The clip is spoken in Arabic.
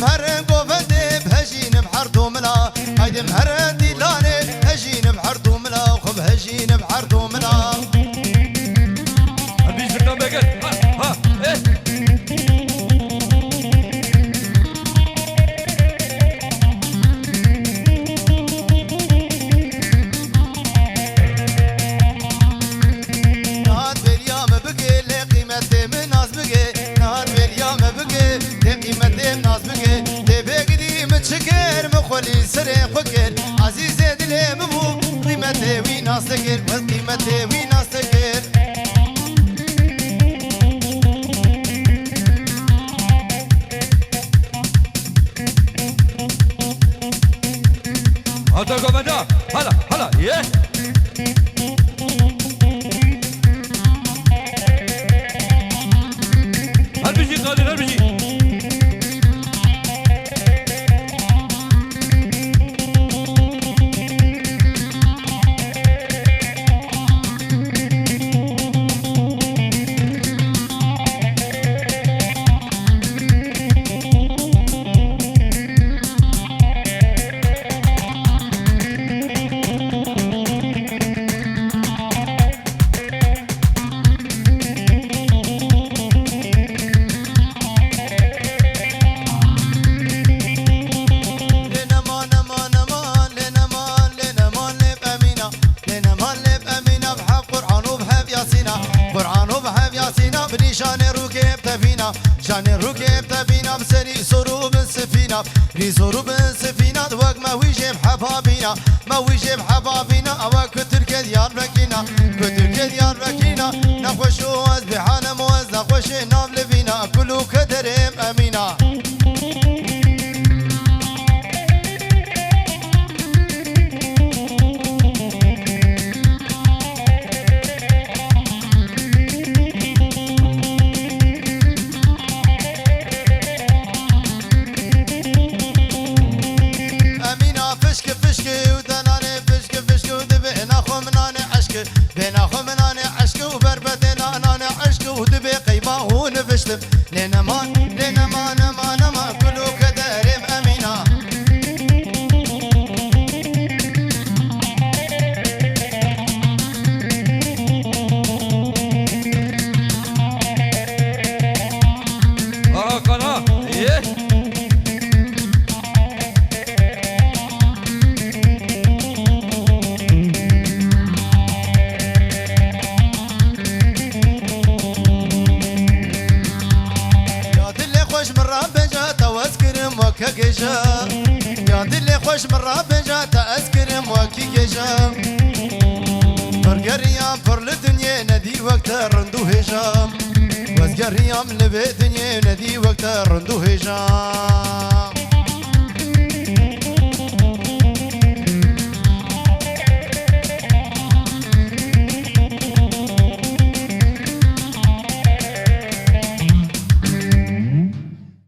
مهرن قوفدي بهجين بحردو ملا هيدي مهرن ديلاني هجين بحردو ملا وخب هجين بحردو ملا البيش فكرة بقت ها ايه خولي سري خوكل عزيز دلي مبو قيمته وين ناستكر قيمته وين ناستكر هذا قمدا هلا يه هالبيجي قادر هالبيجي شان الركب تبينا بسري سروب السفينة لي سروب السفينة وق ما ويجيب حبابينا ما ويجيب حبابينا أو كتر كديار ركينا كتر كديار ركينا نخوشو از بحال موز نخوش نابل فينا كلو كدرم أمينا لنا ما كله كدرم أمينة قناة ايه كجا يا دلي خوش مرة بجا تأذكرم وكي جا برقريام فر لدنيا ندي وقت رندو هجام وزقريام لبي دنيا ندي وقت رندو هجام